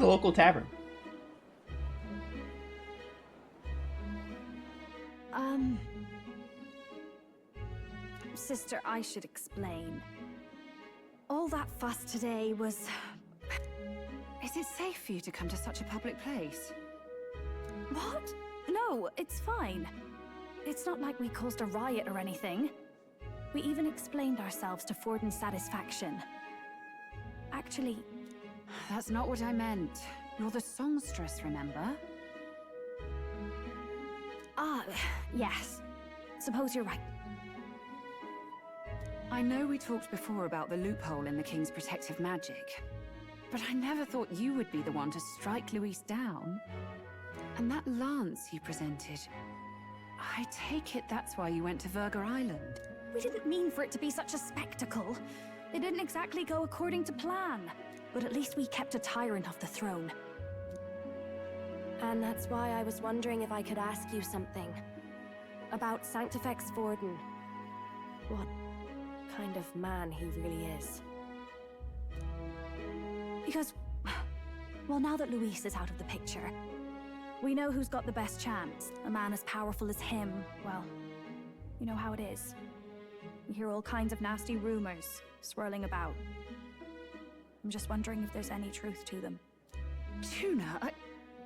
the local tavern. Sister, I should explain. All that fuss today was... Is it safe for you to come to such a public place? What? No, it's fine. It's not like we caused a riot or anything. We even explained ourselves to Forden's satisfaction. Actually... That's not what I meant. You're the songstress, remember? Ah, yes. Suppose you're right. I know we talked before about the loophole in the King's protective magic, but I never thought you would be the one to strike Luis down. And that lance you presented, I take it that's why you went to Virga Island. We didn't mean for it to be such a spectacle. It didn't exactly go according to plan. But at least we kept a tyrant off the throne. And that's why I was wondering if I could ask you something. About Sanctifex Forden. What kind of man he really is. Because, well, now that Luis is out of the picture, we know who's got the best chance. A man as powerful as him, well, you know how it is. You hear all kinds of nasty rumors swirling about. I'm just wondering if there's any truth to them. Tuna,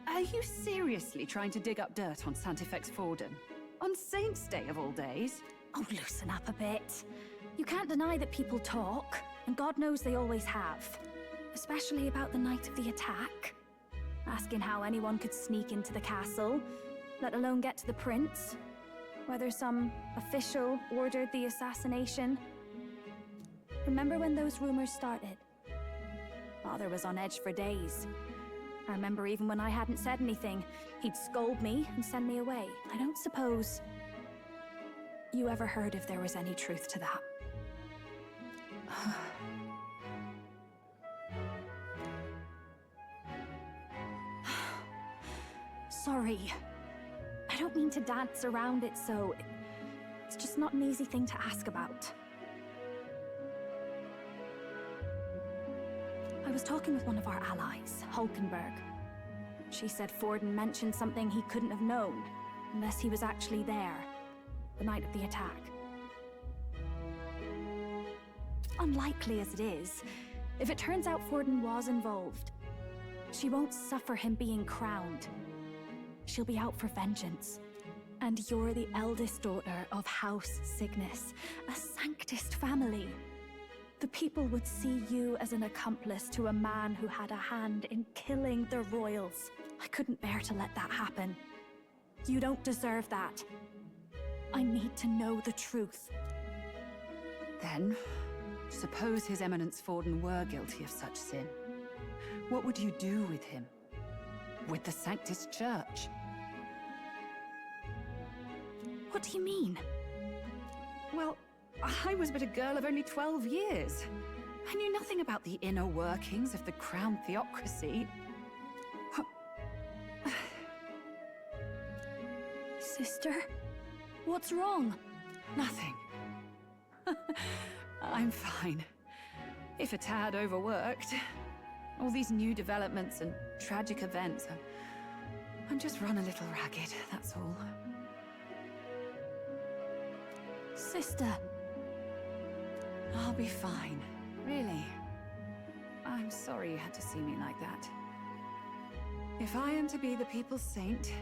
are you seriously trying to dig up dirt on Sanctifex Forden? On Saint's Day of all days? Oh, loosen up a bit. You can't deny that people talk, and God knows they always have. Especially about the night of the attack. Asking how anyone could sneak into the castle, let alone get to the prince. Whether some official ordered the assassination. Remember when those rumors started? Father was on edge for days. I remember even when I hadn't said anything, he'd scold me and send me away. I don't suppose you ever heard if there was any truth to that. Sorry. I don't mean to dance around it, so... It's just not an easy thing to ask about. I was talking with one of our allies, Hulkenberg. She said Forden mentioned something he couldn't have known, unless he was actually there, the night of the attack. Unlikely as it is, if it turns out Forden was involved, she won't suffer him being crowned. She'll be out for vengeance. And you're the eldest daughter of House Cygnus, a Sanctist family. The people would see you as an accomplice to a man who had a hand in killing the royals. I couldn't bear to let that happen. You don't deserve that. I need to know the truth. Then, suppose His Eminence Forden were guilty of such sin. What would you do with him? With the Sanctist Church? What do you mean? Well, I was but a girl of only 12 years. I knew nothing about the inner workings of the crown theocracy. Sister, what's wrong? Nothing. I'm fine. If a tad overworked. All these new developments and tragic events. I'm just run a little ragged, that's all. Sister. I'll be fine. Really. I'm sorry you had to see me like that. If I am to be the people's saint,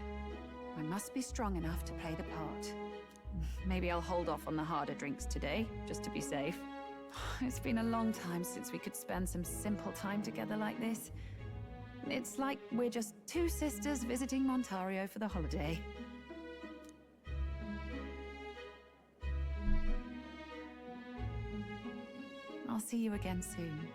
I must be strong enough to play the part. Maybe I'll hold off on the harder drinks today, just to be safe. It's been a long time since we could spend some simple time together like this. It's like we're just two sisters visiting Montario for the holiday. I'll see you again soon.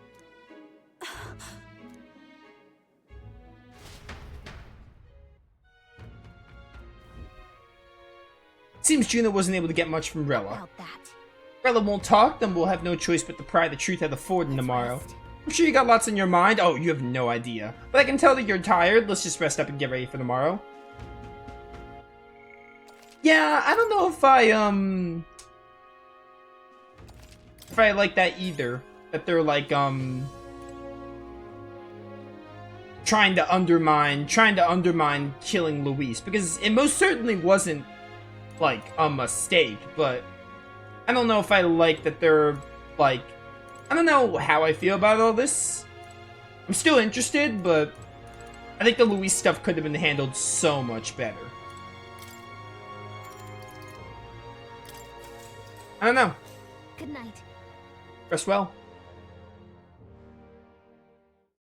Seems Juno wasn't able to get much from Rella. About that. Rella won't talk, then we'll have no choice but to pry the truth out of Forden tomorrow. I'm sure you got lots on your mind. Oh, you have no idea. But I can tell that you're tired. Let's just rest up and get ready for tomorrow. Yeah, I don't know if I like that either. That they're like, trying to undermine killing Luis, because it most certainly wasn't like a mistake, but I don't know if I like that they're like, I don't know how I feel about all this. I'm still interested, but I think the Luis stuff could have been handled so much better. I don't know. Good night. Rest well.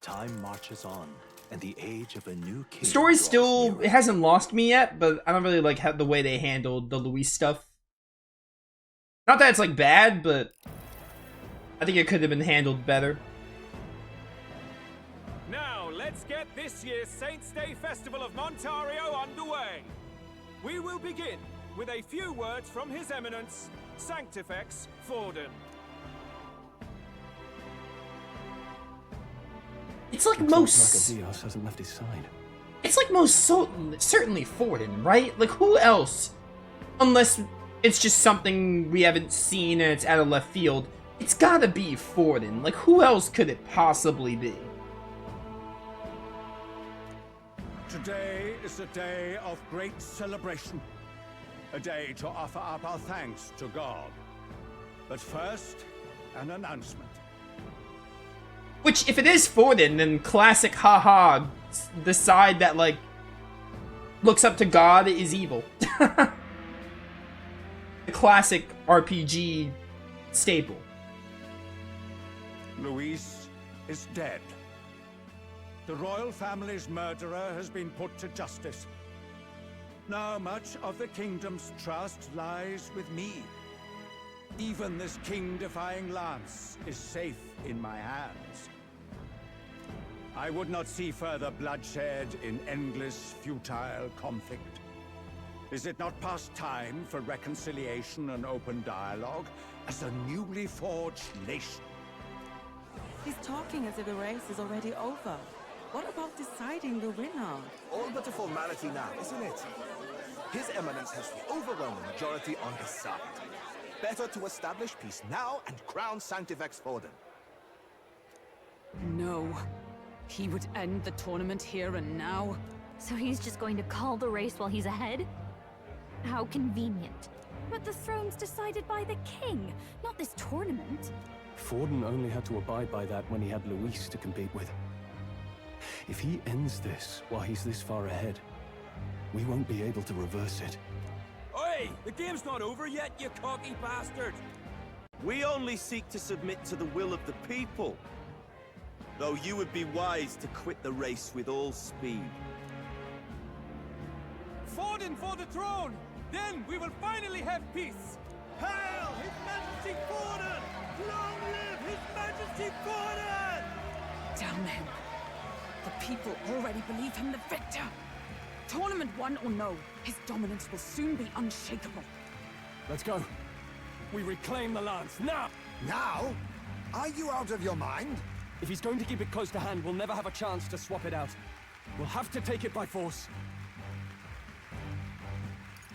Time marches on, and the age of a new king. The story still, draws it hasn't lost me yet, but I don't really like how the way they handled the Luis stuff. Not that it's like bad, but I think it could have been handled better. Now, let's get this year's Saints' Day Festival of Montario underway. We will begin with a few words from His Eminence, Sanctifex Forden. It's like Looks most... like Adios hasn't left his side. It's like most certainly Forden, right? Like, who else? Unless it's just something we haven't seen and it's out of left field. It's gotta be Forden. Like, who else could it possibly be? Today is a day of great celebration. A day to offer up our thanks to God. But first, an announcement. Which, if it is Forden, then classic haha, the side that, like, looks up to God is evil. The classic RPG staple. Luis is dead. The royal family's murderer has been put to justice. Now much of the kingdom's trust lies with me. Even this king-defying lance is safe in my hands. I would not see further bloodshed in endless, futile conflict. Is it not past time for reconciliation and open dialogue as a newly forged nation? He's talking as if the race is already over. What about deciding the winner? All but a formality now, isn't it? His Eminence has the overwhelming majority on his side. Better to establish peace now and crown Sanctifex Forden. No. He would end the tournament here and now. So he's just going to call the race while he's ahead? How convenient. But the throne's decided by the king, not this tournament. Forden only had to abide by that when he had Luis to compete with. If he ends this while he's this far ahead, we won't be able to reverse it. Oi! The game's not over yet, you cocky bastard! We only seek to submit to the will of the people. Though you would be wise to quit the race with all speed. Forden for the throne! Then we will finally have peace! Hail His Majesty Forden! Long live His Majesty Forden! Damn him. The people already believe him the victor. Tournament won or no, his dominance will soon be unshakable. Let's go. We reclaim the lance, now! Now? Are you out of your mind? If he's going to keep it close to hand, we'll never have a chance to swap it out. We'll have to take it by force.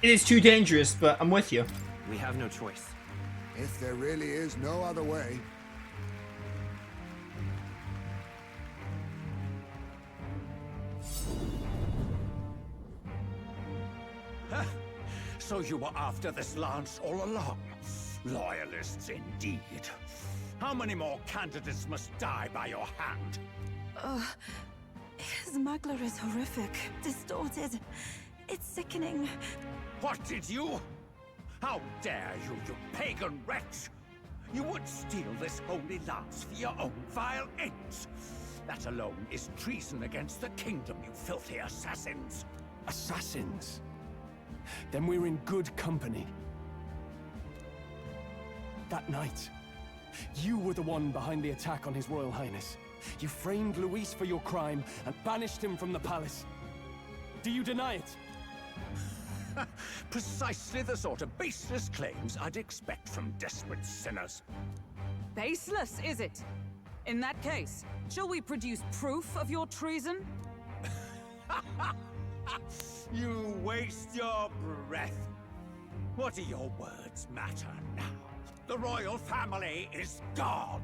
It is too dangerous, but I'm with you. We have no choice. If there really is no other way. So you were after this lance all along? Loyalists indeed. How many more candidates must die by your hand? His smuggler is horrific, distorted. It's sickening. What did you? How dare you, you pagan wretch! You would steal this holy lance for your own vile ends. That alone is treason against the kingdom, you filthy assassins. Assassins? Then we're in good company. That night, you were the one behind the attack on His Royal Highness. You framed Luis for your crime and banished him from the palace. Do you deny it? Precisely the sort of baseless claims I'd expect from desperate sinners. Baseless, is it? In that case, shall we produce proof of your treason? You waste your breath. What do your words matter now? The royal family is gone.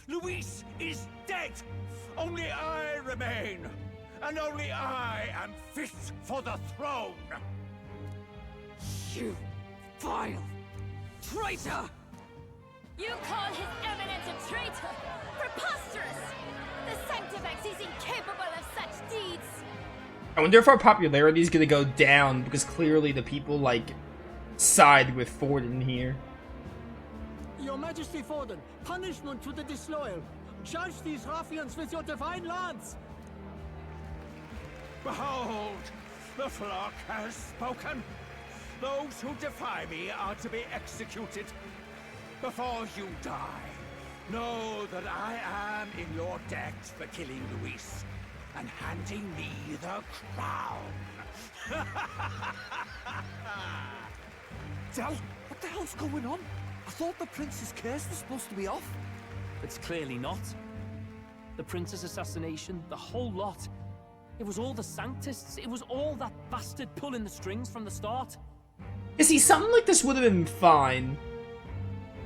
Luis is dead. Only I remain. and only I am fit for the throne. You vile traitor! You call His Eminence a traitor? Preposterous! The Sanctifex is incapable of such deeds! I wonder if our popularity is gonna go down because clearly the people, like, side with Forden here. Your Majesty Forden, punishment to the disloyal. Judge these ruffians with your divine lance. Behold, the flock has spoken. Those who defy me are to be executed. Before you die, know that I am in your debt for killing Luis and handing me the crown. Del, what the hell's going on? I thought the prince's curse was supposed to be off. It's clearly not. The prince's assassination, the whole lot. It was all the Sanctists. It was all that bastard pulling the strings from the start. You see, something like this would have been fine.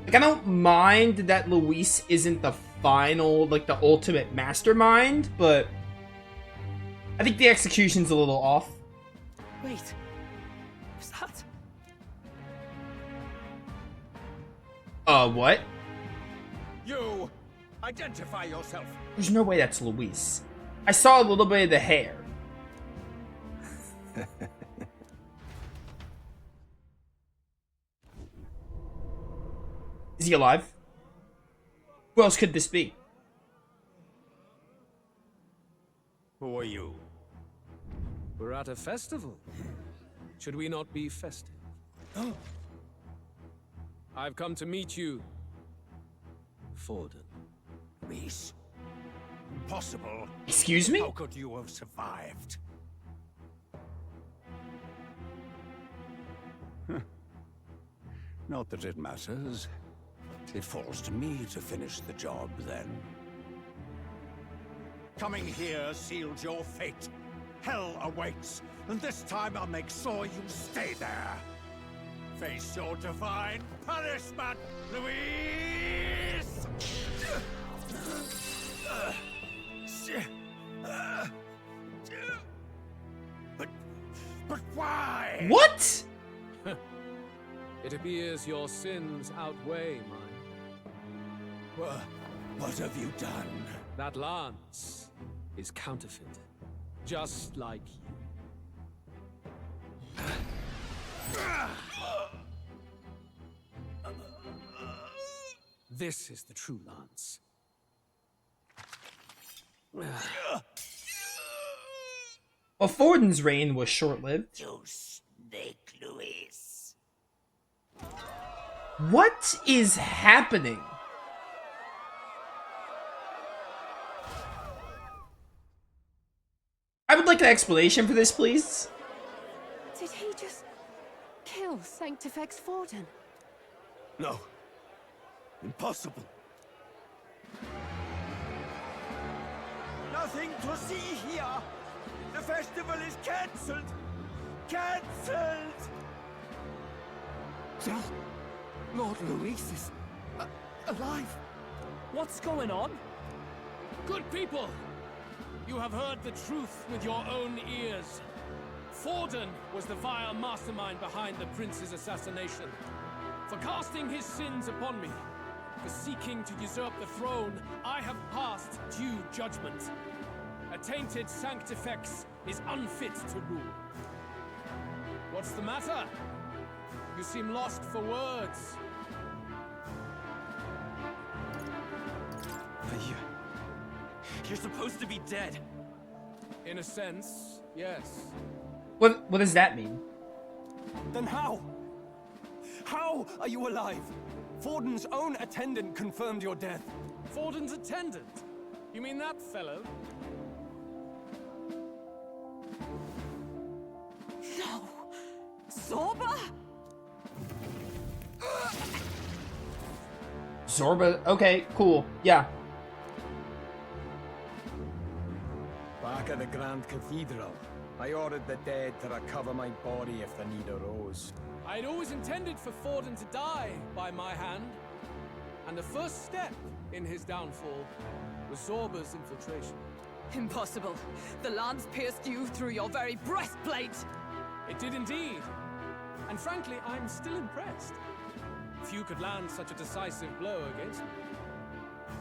Like, I don't mind that Luis isn't the final, like, the ultimate mastermind, but I think the execution's a little off. Wait, was that? What? You, identify yourself. There's no way that's Luis. I saw a little bit of the hair. Is he alive? Who else could this be? Who are you? We're at a festival. Should we not be festive? I've come to meet you, Forden. Luis? Impossible. Excuse me? How could you have survived? Not that it matters. It falls to me to finish the job, then. Coming here sealed your fate. Hell awaits, and this time I'll make sure you stay there. Face your divine punishment, Luis! But why? What? It appears your sins outweigh mine. What have you done? That lance is counterfeit, just like you. This is the true lance. Well, Forden's reign was short-lived. You snake, Luis. What is happening? I would like an explanation for this, please. Did he just kill Sanctifex Forden? No. Impossible. Nothing to see here. The festival is cancelled. Cancelled. Lord Luis is alive. What's going on? Good people! You have heard the truth with your own ears. Forden was the vile mastermind behind the prince's assassination. For casting his sins upon me, for seeking to usurp the throne, I have passed due judgment. A tainted Sanctifex is unfit to rule. What's the matter? You seem lost for words. You're supposed to be dead. In a sense, yes. What does that mean? Then how? How are you alive? Forden's own attendant confirmed your death. Forden's attendant? You mean that fellow? No! Zorba? Zorba? Okay, cool. Yeah. Back at the Grand Cathedral, I ordered the dead to recover my body if the need arose. I'd always intended for Forden to die by my hand. And the first step in his downfall was Zorba's infiltration. Impossible. The lance pierced you through your very breastplate. It did indeed. And frankly, I'm still impressed. Few could land such a decisive blow against me.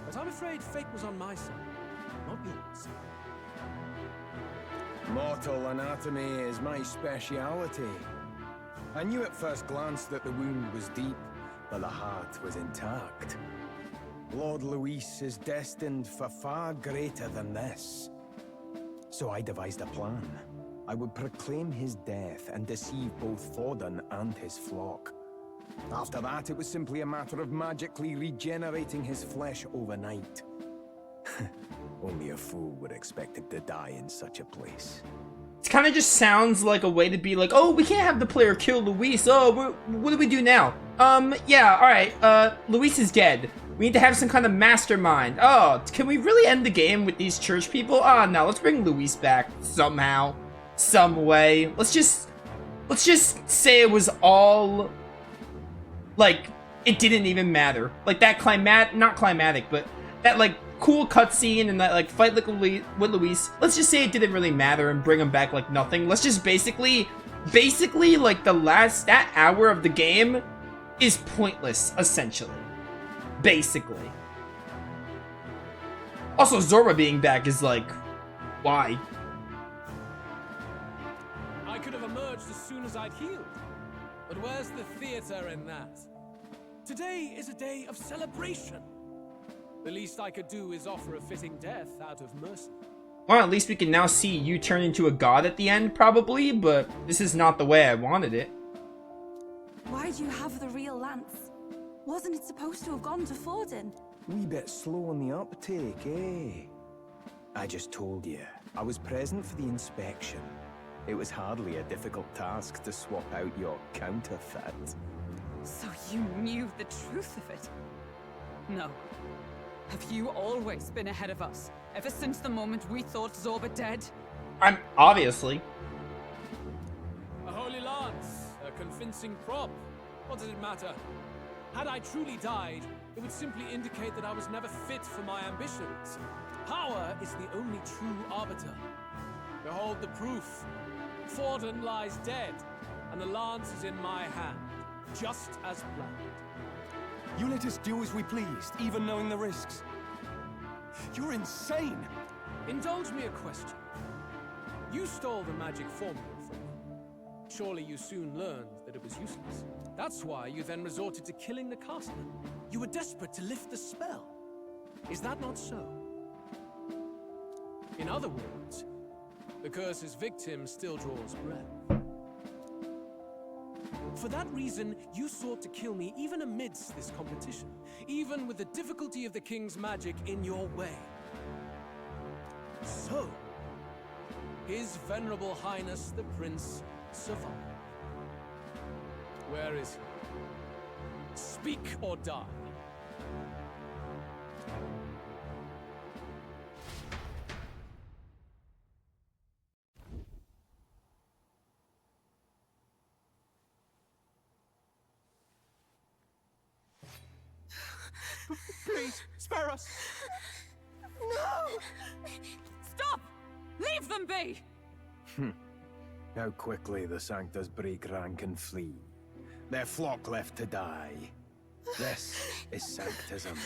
But I'm afraid fate was on my side, not yours. Mortal anatomy is my speciality. I knew at first glance that the wound was deep, but the heart was intact. Lord Luis is destined for far greater than this. So I devised a plan. I would proclaim his death and deceive both Forden and his flock. After that, it was simply a matter of magically regenerating his flesh overnight. Only a fool would expect him to die in such a place. It kind of just sounds like a way to be like, oh, we can't have the player kill Luis. Oh, what do we do now? Yeah, alright, Luis is dead. We need to have some kind of mastermind. Oh, can we really end the game with these church people? Oh, no, let's bring Luis back somehow. Some way. Let's just say it was all, like, it didn't even matter. Like, that not climatic, but that, like, cool cutscene and that, like, fight with Luis. Let's just say it didn't really matter and bring him back like nothing. Let's just basically, like, that hour of the game is pointless, essentially. Basically. Also, Zorba being back is like, why? I could have emerged as soon as I'd healed. But where's the theater in that? Today is a day of celebration. The least I could do is offer a fitting death out of mercy. Well, at least we can now see you turn into a god at the end, probably, but this is not the way I wanted it. Why'd you have the real lance? Wasn't it supposed to have gone to Forden? Wee bit slow on the uptake, eh? I just told you, I was present for the inspection. It was hardly a difficult task to swap out your counterfeit. So you knew the truth of it? No. Have you always been ahead of us? Ever since the moment we thought Zorba dead? I'm obviously. A holy lance, a convincing prop. What does it matter? Had I truly died, it would simply indicate that I was never fit for my ambitions. Power is the only true arbiter. Behold the proof. Forden lies dead, and the lance is in my hand, just as planned. You let us do as we pleased, even knowing the risks. You're insane! Indulge me a question. You stole the magic formula from me. Surely you soon learned that it was useless. That's why you then resorted to killing the caster. You were desperate to lift the spell. Is that not so? In other words, the curse's victim still draws breath. For that reason, you sought to kill me even amidst this competition, even with the difficulty of the king's magic in your way. So, His Venerable Highness the Prince survived. Where is he? Speak or die. Please, spare us! No! Stop! Leave them be! How quickly the Sanctus break rank and flee. Their flock left to die. This is Sanctism.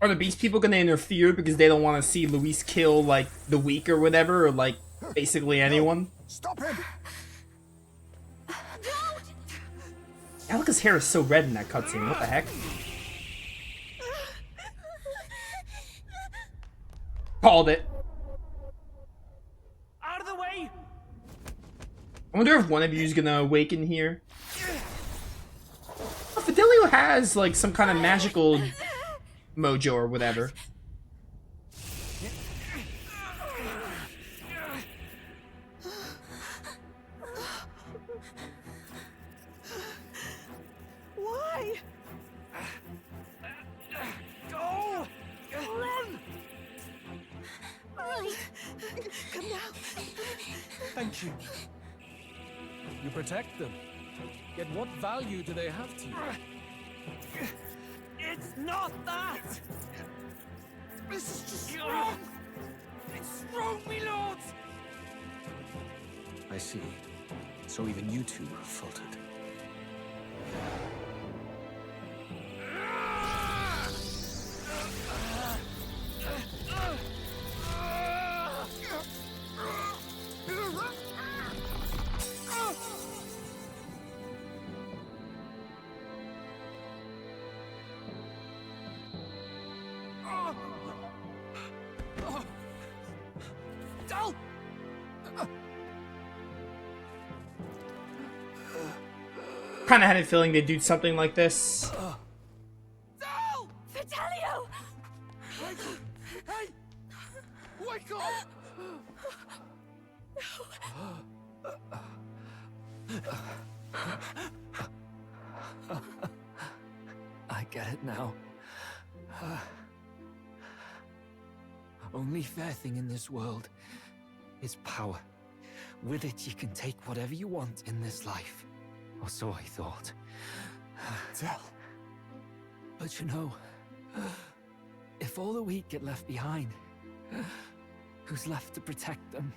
Are the Beast People gonna interfere because they don't want to see Luis kill, like, the weak or whatever, or, like, basically anyone? Stop him! Alika's hair is so red in that cutscene, what the heck? Called it. Out of the way! I wonder if one of you is gonna awaken here. Oh, Fidelio has, like, some kind of magical mojo or whatever. Why? Go! Run! Come now. Thank you. You protect them. Yet what value do they have to you? It's not that! This is just wrong! It's strong, me lords! I see. So even you two have faltered. Dal! Kind of had a feeling they'd do something like this. Dal! Vitelio! Hey! Wake up! I get it now. Only fair thing in this world is power. With it, you can take whatever you want in this life. Or so I thought. Tell. But you know, if all the weak get left behind, who's left to protect them?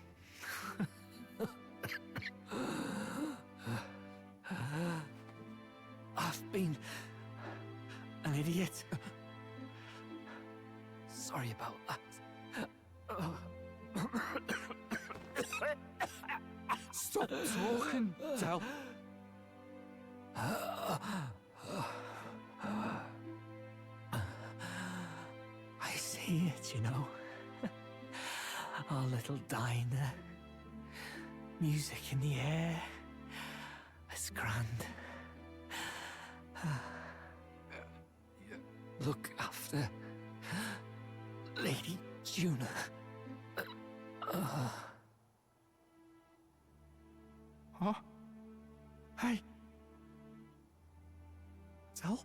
I've been an idiot. Sorry about that. Stop talking, Del. I see it, you know. Our little diner. Music in the air. It's grand. Look after Lady Juna. Huh? Hey. Del?